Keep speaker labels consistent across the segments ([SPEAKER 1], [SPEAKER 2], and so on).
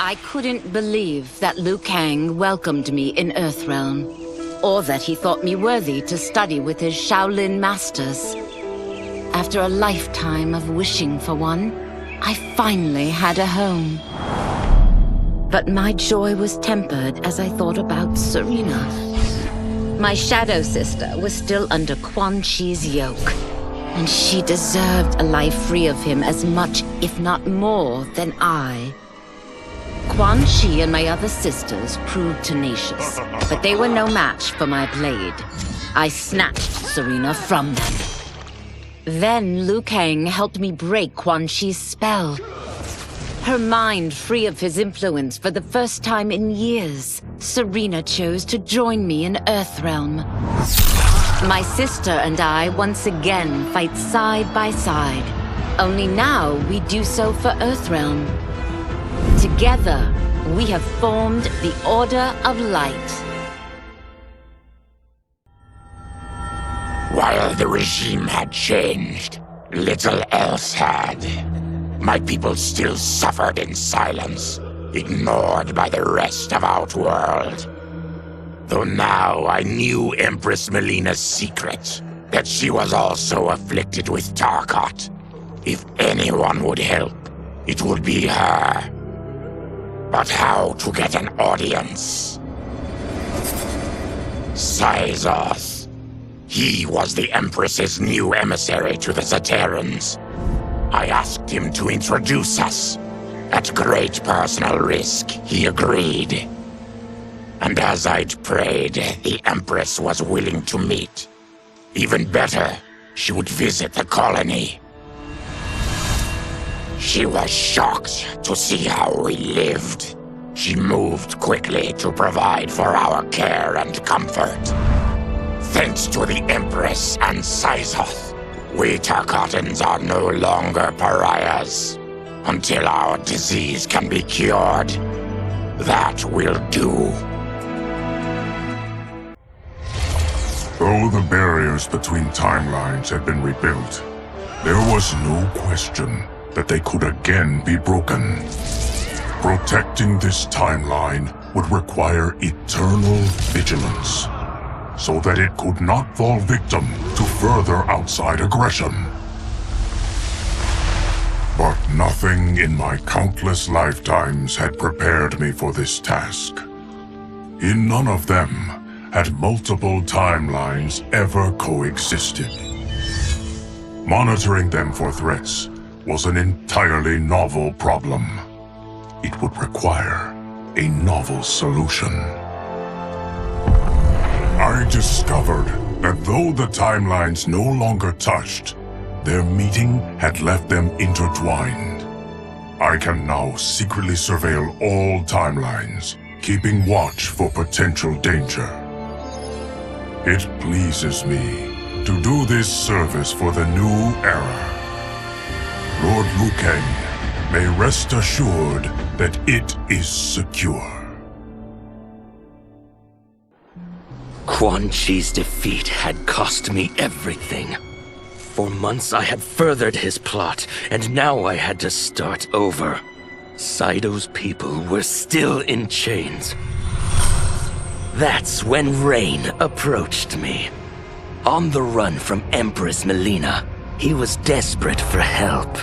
[SPEAKER 1] I couldn't believe that Liu Kang welcomed me in Earthrealm, or that he thought me worthy to study with his Shaolin masters. After a lifetime of wishing for one, I finally had a home. But my joy was tempered as I thought about Serena. My shadow sister was still under Quan Chi's yoke, and she deserved a life free of him as much, if not more, than I. Quan Chi and my other sisters proved tenacious, but they were no match for my blade. I snatched Serena from them. Then Liu Kang helped me break Quan Chi's spell. Her mind free of his influence for the first time in years, Serena chose to join me in Earthrealm. My sister and I once again fight side by side, only now we do so for Earthrealm. Together, we have formed the Order of Light.
[SPEAKER 2] While the regime had changed, little else had. My people still suffered in silence, ignored by the rest of Outworld. Though now I knew Empress Melina's secret, that she was also afflicted with Tarkat. If anyone would help, it would be her. But how to get an audience? Syzoth. He was the Empress's new emissary to the Zaterrans. I asked him to introduce us. At great personal risk, he agreed. And as I'd prayed, the Empress was willing to meet. Even better, she would visit the colony. She was shocked to see how we lived. She moved quickly to provide for our care and comfort. Thanks to the Empress and Syzoth, we Tarkatans are no longer pariahs. Until our disease can be cured, that will do.
[SPEAKER 3] Though the barriers between timelines had been rebuilt, there was no question that they could again be broken. Protecting this timeline would require eternal vigilance, so that it could not fall victim to further outside aggression. But nothing in my countless lifetimes had prepared me for this task. In none of them had multiple timelines ever coexisted. Monitoring them for threats was an entirely novel problem. It would require a novel solution. I discovered that though the timelines no longer touched, their meeting had left them intertwined. I can now secretly surveil all timelines, keeping watch for potential danger. It pleases me to do this service for the new era. Lord Liu Kang may rest assured that it is secure.
[SPEAKER 4] Quan Chi's defeat had cost me everything. For months I had furthered his plot, and now I had to start over. Saito's people were still in chains. That's when Rain approached me. On the run from Empress Melina, he was desperate for help.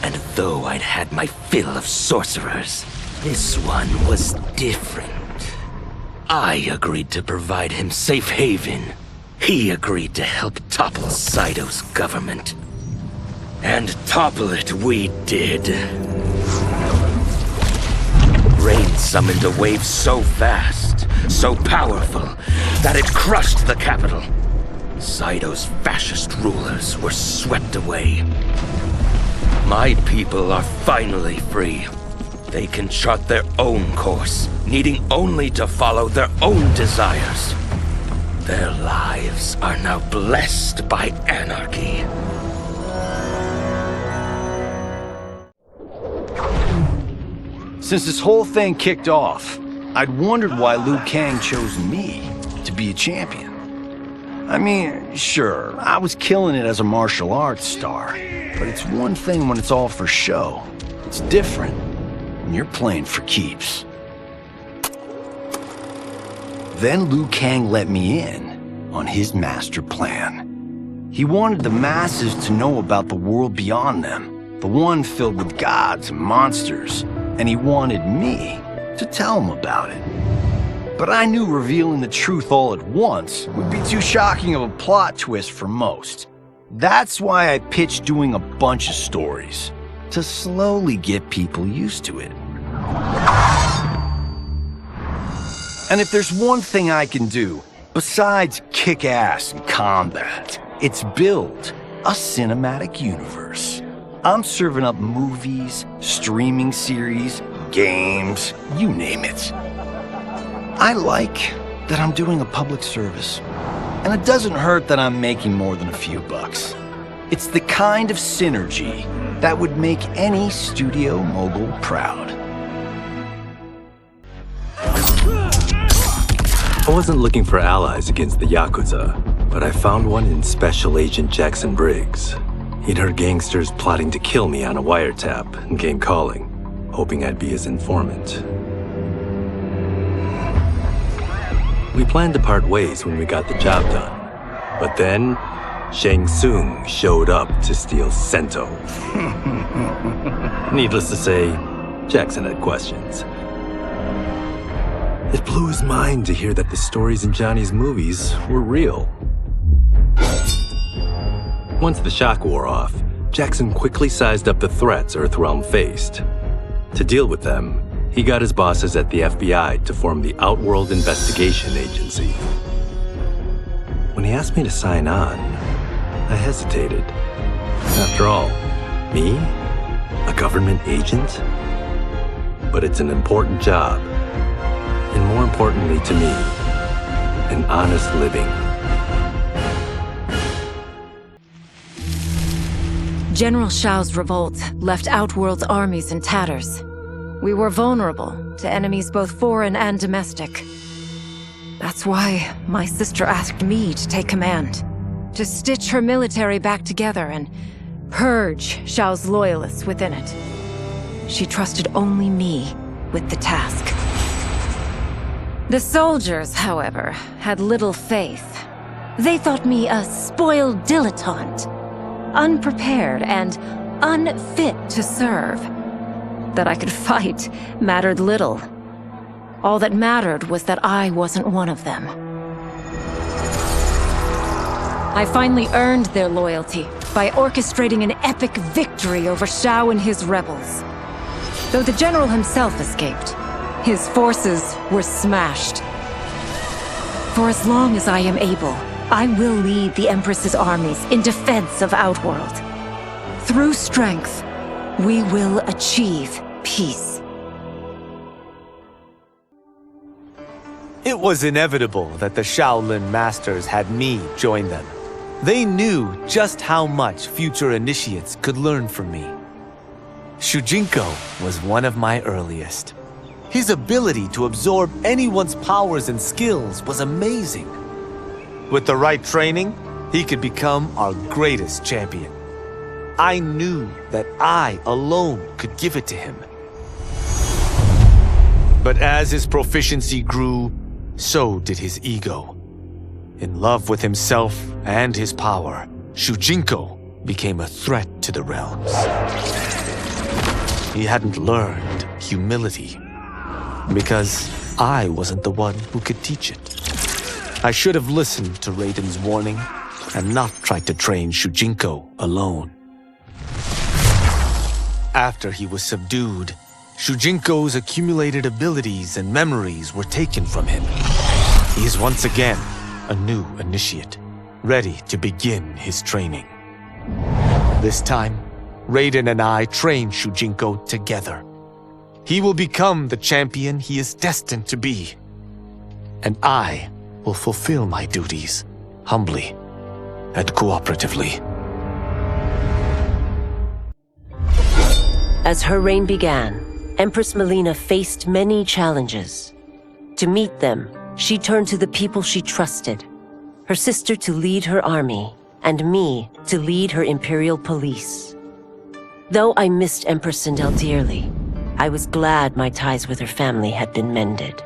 [SPEAKER 4] And though I'd had my fill of sorcerers, this one was different. I agreed to provide him safe haven. He agreed to help topple Saito's government. And topple it we did. Rain summoned a wave so fast, so powerful, that it crushed the capital. Saito's fascist rulers were swept away. My people are finally free. They can chart their own course, needing only to follow their own desires. Their lives are now blessed by anarchy.
[SPEAKER 5] Since this whole thing kicked off, I'd wondered why Liu Kang chose me to be a champion. I mean, sure, I was killing it as a martial arts star, but it's one thing when it's all for show. It's different you're playing for keeps. Then Liu Kang let me in on his master plan. He wanted the masses to know about the world beyond them, the one filled with gods and monsters, and he wanted me to tell them about it. But I knew revealing the truth all at once would be too shocking of a plot twist for most. That's why I pitched doing a bunch of stories, to slowly get people used to it. And if there's one thing I can do, besides kick ass and combat, it's build a cinematic universe. I'm serving up movies, streaming series, games, you name it. I like that I'm doing a public service. And it doesn't hurt that I'm making more than a few bucks. It's the kind of synergy that would make any studio mogul proud.
[SPEAKER 6] I wasn't looking for allies against the Yakuza, but I found one in Special Agent Jackson Briggs. He'd heard gangsters plotting to kill me on a wiretap and came calling, hoping I'd be his informant. We planned to part ways when we got the job done. But then, Shang Tsung showed up to steal Sento. Needless to say, Jackson had questions. It blew his mind to hear that the stories in Johnny's movies were real. Once the shock wore off, Jackson quickly sized up the threats Earthrealm faced. To deal with them, he got his bosses at the FBI to form the Outworld Investigation Agency. When he asked me to sign on, I hesitated. After all, me? A government agent? But it's an important job. And more importantly to me, an honest living.
[SPEAKER 7] General Shao's revolt left Outworld's armies in tatters. We were vulnerable to enemies both foreign and domestic. That's why my sister asked me to take command, to stitch her military back together and purge Shao's loyalists within it. She trusted only me with the task. The soldiers, however, had little faith. They thought me a spoiled dilettante, unprepared and unfit to serve. That I could fight mattered little. All that mattered was that I wasn't one of them. I finally earned their loyalty by orchestrating an epic victory over Shao and his rebels. Though the general himself escaped, his forces were smashed. For as long as I am able, I will lead the Empress's armies in defense of Outworld. Through strength, we will achieve peace.
[SPEAKER 8] It was inevitable that the Shaolin Masters had me join them. They knew just how much future initiates could learn from me. Shujinko was one of my earliest. His ability to absorb anyone's powers and skills was amazing. With the right training, he could become our greatest champion. I knew that I alone could give it to him. But as his proficiency grew, so did his ego. In love with himself and his power, Shujinko became a threat to the realms. He hadn't learned humility, because I wasn't the one who could teach it. I should have listened to Raiden's warning and not tried to train Shujinko alone. After he was subdued, Shujinko's accumulated abilities and memories were taken from him. He is once again a new initiate, ready to begin his training. This time, Raiden and I train Shujinko together. He will become the champion he is destined to be. And I will fulfill my duties humbly and cooperatively.
[SPEAKER 9] As her reign began, Empress Melina faced many challenges. To meet them, she turned to the people she trusted. Her sister to lead her army, and me to lead her imperial police. Though I missed Empress Sindel dearly, I was glad my ties with her family had been mended.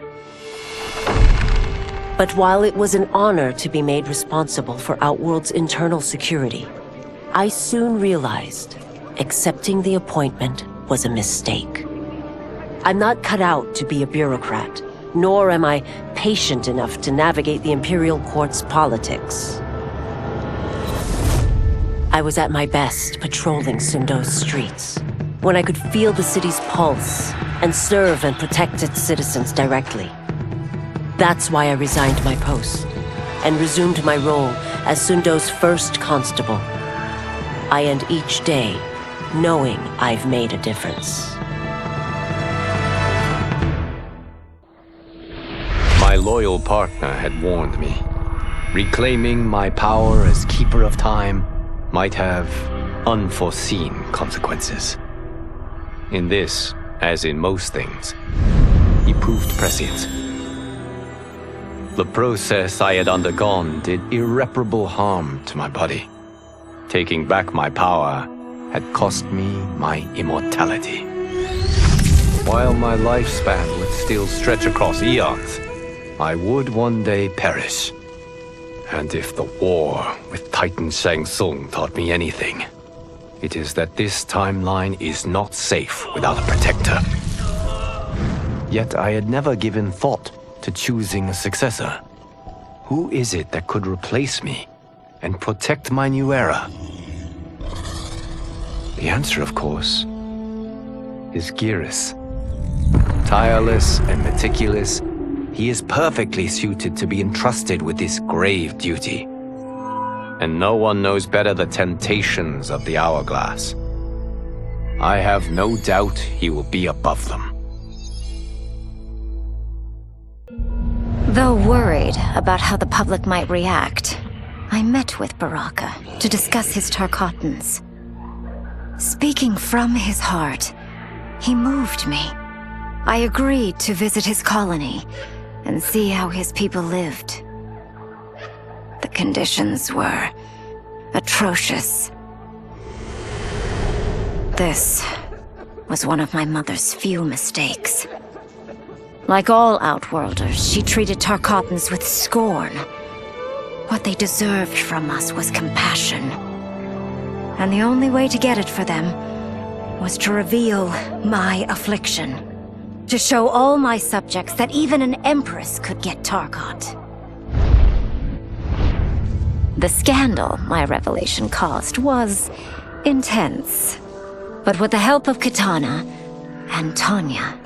[SPEAKER 9] But while it was an honor to be made responsible for Outworld's internal security, I soon realized accepting the appointment was a mistake. I'm not cut out to be a bureaucrat, nor am I patient enough to navigate the Imperial Court's politics. I was at my best patrolling Sundo's streets, when I could feel the city's pulse and serve and protect its citizens directly. That's why I resigned my post and resumed my role as Sundo's first constable. I end each day knowing I've made a difference.
[SPEAKER 5] My loyal partner had warned me. Reclaiming my power as Keeper of Time might have unforeseen consequences. In this, as in most things, he proved prescient. The process I had undergone did irreparable harm to my body. Taking back my power had cost me my immortality. While my lifespan would still stretch across eons, I would one day perish. And if the war with Titan Shang Tsung taught me anything, it is that this timeline is not safe without a protector. Yet I had never given thought to choosing a successor. Who is it that could replace me and protect my new era? The answer, of course, is Geras. Tireless and meticulous, he is perfectly suited to be entrusted with this grave duty. And no one knows better the temptations of the hourglass. I have no doubt he will be above them.
[SPEAKER 7] Though worried about how the public might react, I met with Baraka to discuss his Tarkatans. Speaking from his heart, he moved me. I agreed to visit his colony and see how his people lived. The conditions were atrocious. This was one of my mother's few mistakes. Like all Outworlders, she treated Tarkatans with scorn. What they deserved from us was compassion. And the only way to get it for them was to reveal my affliction. To show all my subjects that even an empress could get Tarkat. The scandal my revelation caused was intense. But with the help of Kitana and Tanya,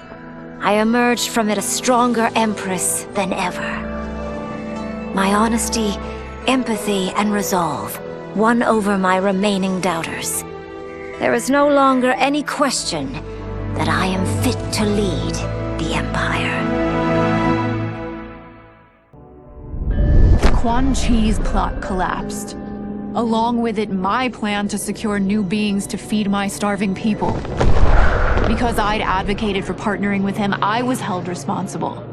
[SPEAKER 7] I emerged from it a stronger empress than ever. My honesty, empathy, and resolve won over my remaining doubters. There is no longer any question that I am fit to lead the Empire.
[SPEAKER 10] Quan Chi's plot collapsed. Along with it, my plan to secure new beings to feed my starving people. Because I'd advocated for partnering with him, I was held responsible.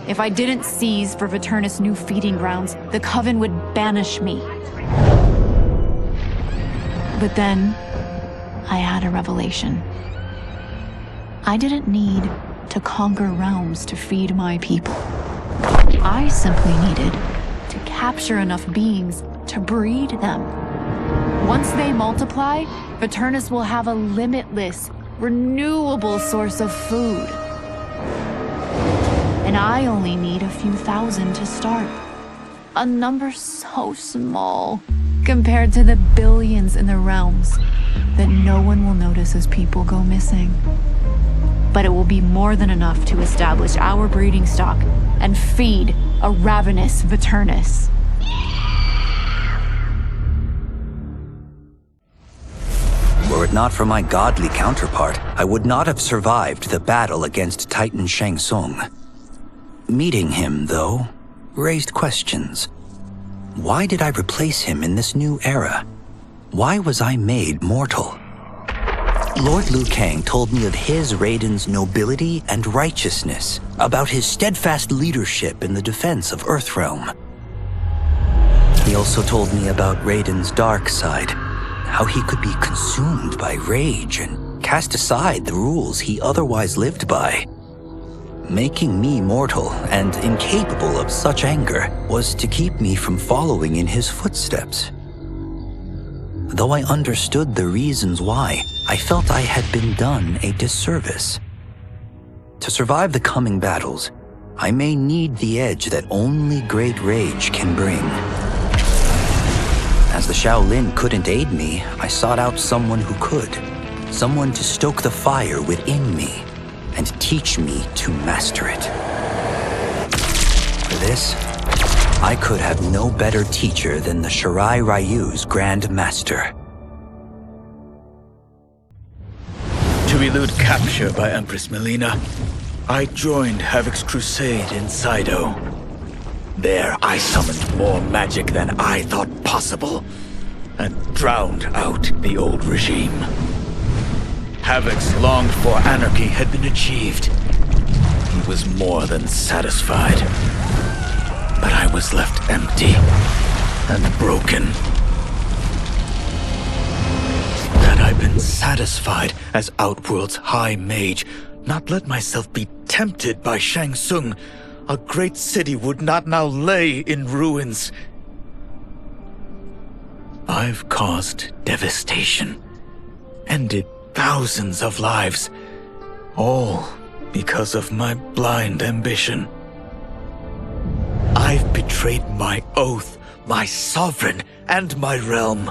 [SPEAKER 10] If I didn't seize for Veternus' new feeding grounds, the Coven would banish me. But then, I had a revelation. I didn't need to conquer realms to feed my people. I simply needed to capture enough beings to breed them. Once they multiply, Veternus will have a limitless, renewable source of food. And I only need a few thousand to start. A number so small compared to the billions in the realms that no one will notice as people go missing. But it will be more than enough to establish our breeding stock and feed a ravenous Veternus.
[SPEAKER 11] Were it not for my godly counterpart, I would not have survived the battle against Titan Shang Tsung. Meeting him, though, raised questions. Why did I replace him in this new era? Why was I made mortal? Lord Liu Kang told me of his Raiden's nobility and righteousness, about his steadfast leadership in the defense of Earthrealm. He also told me about Raiden's dark side, how he could be consumed by rage and cast aside the rules he otherwise lived by. Making me mortal and incapable of such anger was to keep me from following in his footsteps. Though I understood the reasons why, I felt I had been done a disservice. To survive the coming battles, I may need the edge that only great rage can bring. As the Shaolin couldn't aid me, I sought out someone who could. Someone to stoke the fire within me and teach me to master it. For this, I could have no better teacher than the Shirai Ryu's Grand Master.
[SPEAKER 12] To elude capture by Empress Melina, I joined Havoc's crusade in Saido. There I summoned more magic than I thought possible, and drowned out the old regime. Havoc's longed-for anarchy had been achieved. He was more than satisfied. But I was left empty and broken. Had I been satisfied as Outworld's High Mage, not let myself be tempted by Shang Tsung, a great city would not now lay in ruins. I've caused devastation, ended thousands of lives, all because of my blind ambition. I've betrayed my oath, my sovereign, and my realm.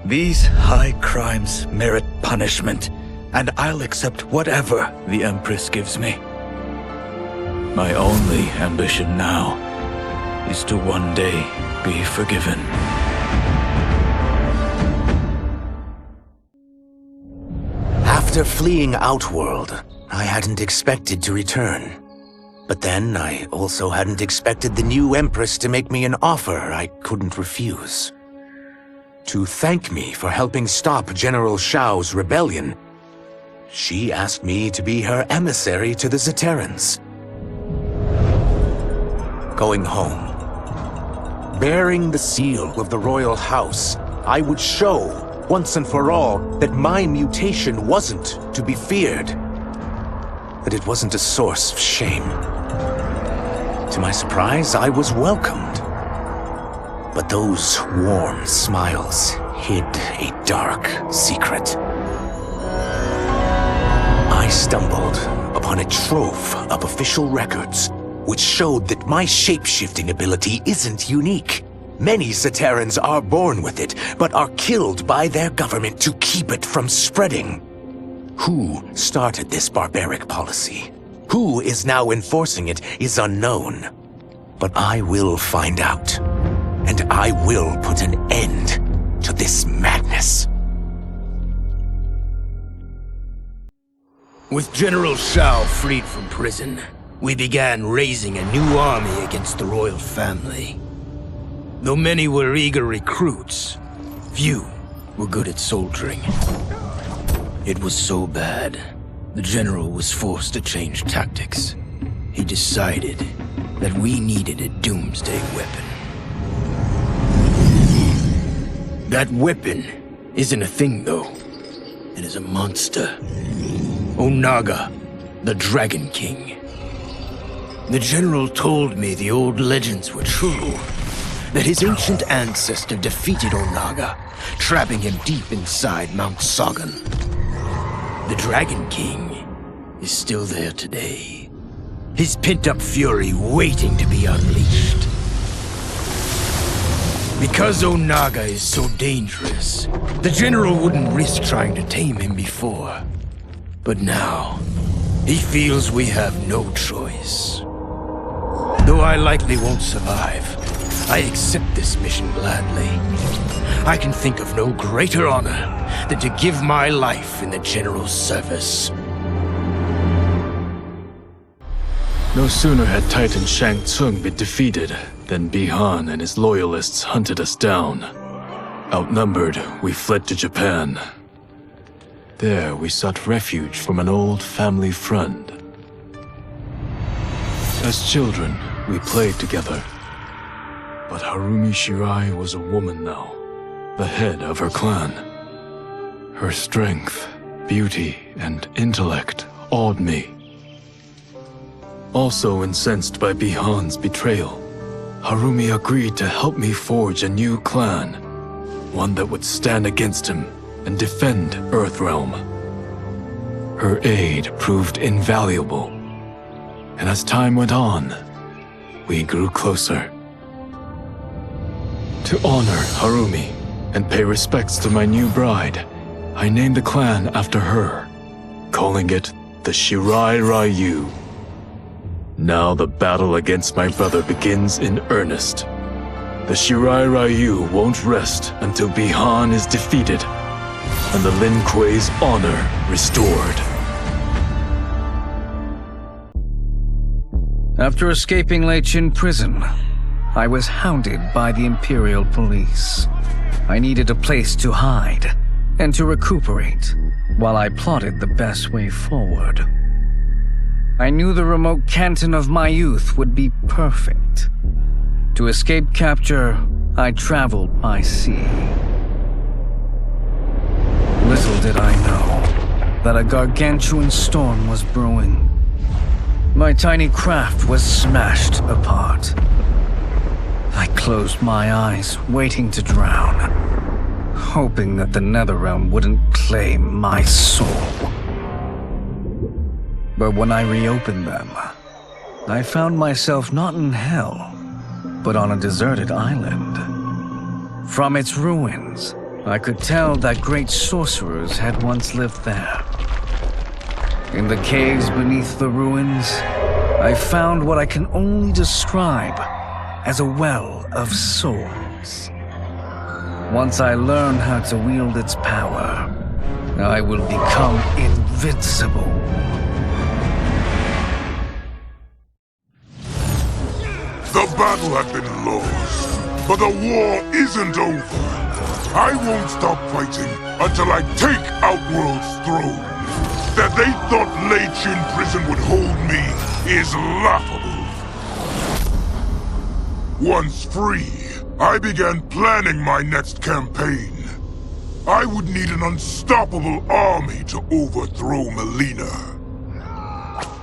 [SPEAKER 12] These high crimes merit punishment, and I'll accept whatever the Empress gives me. My only ambition now is to one day be forgiven.
[SPEAKER 13] After fleeing Outworld, I hadn't expected to return. But then I also hadn't expected the new Empress to make me an offer I couldn't refuse. To thank me for helping stop General Shao's rebellion, she asked me to be her emissary to the Zaterrans. Going home, bearing the seal of the royal house, I would show once and for all that my mutation wasn't to be feared, that it wasn't a source of shame. To my surprise, I was welcomed. But those warm smiles hid a dark secret. I stumbled upon a trove of official records, which showed that my shape-shifting ability isn't unique. Many Zaterrans are born with it, but are killed by their government to keep it from spreading. Who started this barbaric policy? Who is now enforcing it is unknown. But I will find out, and I will put an end to this madness.
[SPEAKER 4] With General Shao freed from prison, we began raising a new army against the royal family. Though many were eager recruits, few were good at soldiering. It was so bad, the general was forced to change tactics. He decided that we needed a doomsday weapon. That weapon isn't a thing, though. It is a monster. Onaga, the Dragon King. The general told me the old legends were true, that his ancient ancestor defeated Onaga, trapping him deep inside Mount Sagan. The Dragon King is still there today, his pent-up fury waiting to be unleashed. Because Onaga is so dangerous, the general wouldn't risk trying to tame him before. But now, he feels we have no choice. Though I likely won't survive, I accept this mission gladly. I can think of no greater honor than to give my life in the general's service.
[SPEAKER 14] No sooner had Titan Shang Tsung been defeated than Bihan and his loyalists hunted us down. Outnumbered, we fled to Japan. There, we sought refuge from an old family friend. As children, we played together. But Harumi Shirai was a woman now, the head of her clan. Her strength, beauty and intellect awed me. Also incensed by Bihan's betrayal, Harumi agreed to help me forge a new clan, one that would stand against him and defend Earthrealm. Her aid proved invaluable, and as time went on, we grew closer. To honor Harumi and pay respects to my new bride, I named the clan after her, calling it the Shirai Ryu. Now the battle against my brother begins in earnest. The Shirai Ryu won't rest until Bihan is defeated and the Lin Kuei's honor restored.
[SPEAKER 15] After escaping Lei Chin prison, I was hounded by the Imperial Police. I needed a place to hide and to recuperate while I plotted the best way forward. I knew the remote canton of my youth would be perfect. To escape capture, I traveled by sea. Little did I know that a gargantuan storm was brewing. My tiny craft was smashed apart. I closed my eyes, waiting to drown, hoping that the Netherrealm wouldn't claim my soul. But when I reopened them, I found myself not in hell, but on a deserted island. From its ruins, I could tell that great sorcerers had once lived there. In the caves beneath the ruins, I found what I can only describe as a well of souls. Once I learn how to wield its power, I will become invincible.
[SPEAKER 3] The battle had been lost, but the war isn't over. I won't stop fighting until I take Outworld's throne. That they thought Lei Chin prison would hold me is laughable. Once free, I began planning my next campaign. I would need an unstoppable army to overthrow Melina.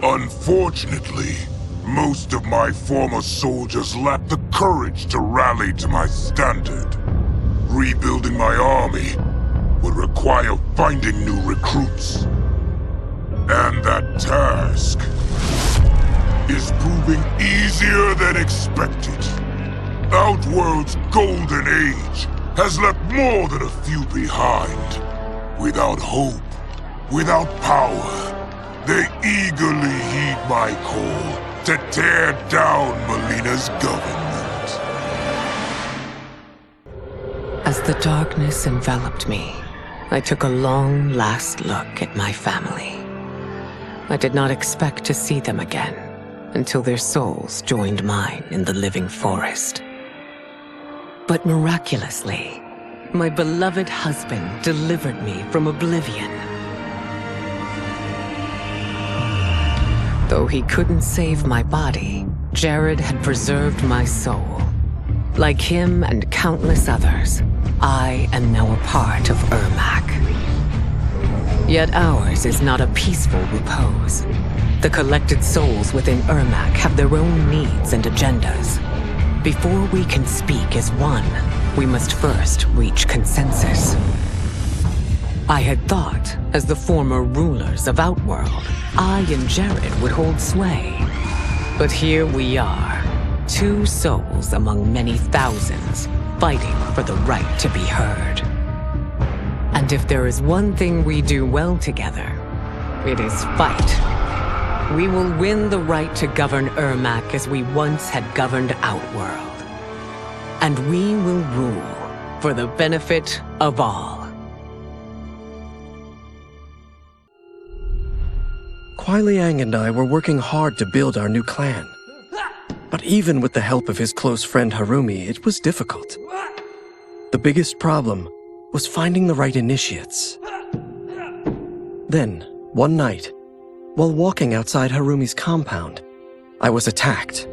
[SPEAKER 3] Unfortunately, most of my former soldiers lacked the courage to rally to my standard. Rebuilding my army would require finding new recruits. And that task is proving easier than expected. Outworld's golden age has left more than a few behind. Without hope, without power, they eagerly heed my call to tear down Melina's government.
[SPEAKER 16] As the darkness enveloped me, I took a long last look at my family. I did not expect to see them again until their souls joined mine in the living forest. But miraculously, my beloved husband delivered me from oblivion. Though he couldn't save my body, Jared had preserved my soul. Like him and countless others, I am now a part of Ermac. Yet ours is not a peaceful repose. The collected souls within Ermac have their own needs and agendas. Before we can speak as one, we must first reach consensus. I had thought, as the former rulers of Outworld, I and Jared would hold sway. But here we are, two souls among many thousands, fighting for the right to be heard. And if there is one thing we do well together, it is fight. We will win the right to govern Ermac as we once had governed Outworld. And we will rule for the benefit of all.
[SPEAKER 17] Kuai Liang and I were working hard to build our new clan. But even with the help of his close friend Harumi, it was difficult. The biggest problem was finding the right initiates. Then, one night, while walking outside Harumi's compound, I was attacked.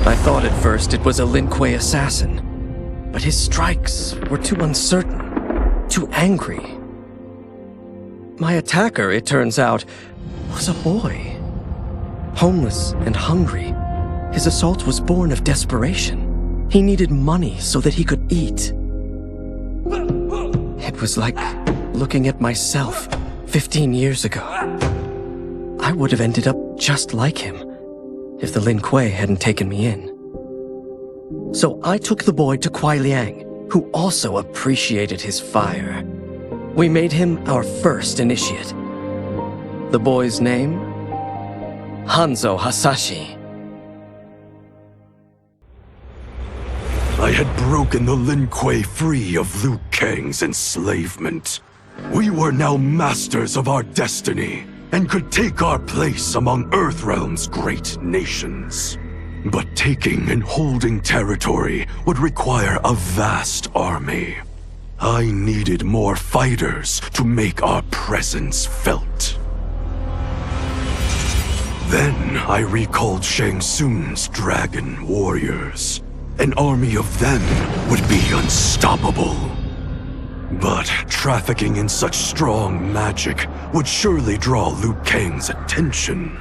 [SPEAKER 17] I thought at first it was a Lin Kuei assassin, but his strikes were too uncertain, too angry. my attacker, it turns out, was a boy. Homeless and hungry, his assault was born of desperation. He needed money so that he could eat. It was like looking at myself 15 years ago. I would have ended up just like him if the Lin Kuei hadn't taken me in. So I took the boy to Kuai Liang, who also appreciated his fire. We made him our first initiate. The boy's name? Hanzo Hasashi.
[SPEAKER 18] I had broken the Lin Kuei free of Liu Kang's enslavement. We were now masters of our destiny, and could take our place among Earthrealm's great nations. But taking and holding territory would require a vast army. I needed more fighters to make our presence felt. Then I recalled Shang Tsung's dragon warriors. An army of them would be unstoppable. But trafficking in such strong magic would surely draw Liu Kang's attention.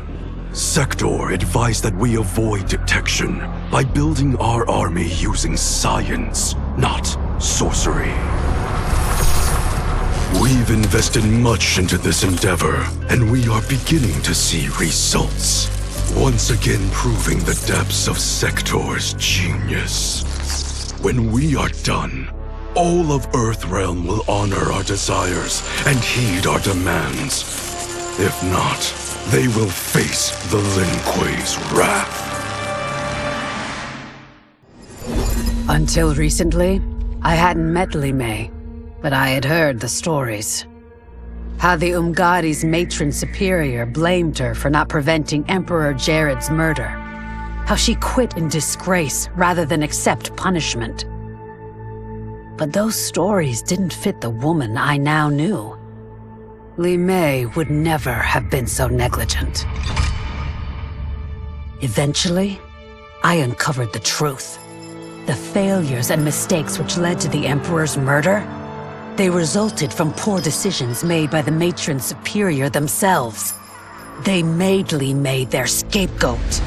[SPEAKER 18] Sector advised that we avoid detection by building our army using science, not sorcery. We've invested much into this endeavor, and we are beginning to see results. Once again proving the depths of Sector's genius. When we are done, all of Earthrealm will honor our desires and heed our demands. If not, they will face the Lin Kuei's wrath.
[SPEAKER 19] Until recently, I hadn't met Li Mei, but I had heard the stories. How the Umgadi's matron superior blamed her for not preventing Emperor Jared's murder. How she quit in disgrace rather than accept punishment. But those stories didn't fit the woman I now knew. Li Mei would never have been so negligent. Eventually, I uncovered the truth. The failures and mistakes which led to the Emperor's murder, they resulted from poor decisions made by the matron superior themselves. They made Li Mei their scapegoat.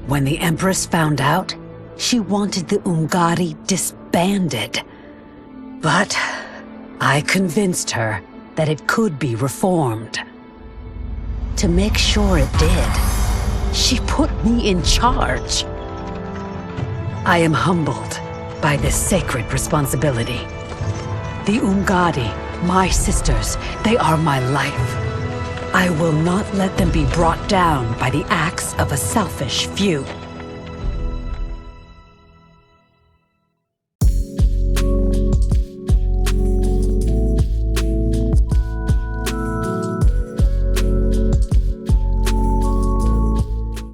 [SPEAKER 19] When the Empress found out, she wanted the Umgadi disbanded. But I convinced her that it could be reformed. To make sure it did, she put me in charge. I am humbled by this sacred responsibility. The Umgadi, my sisters, they are my life. I will not let them be brought down by the acts of a selfish few.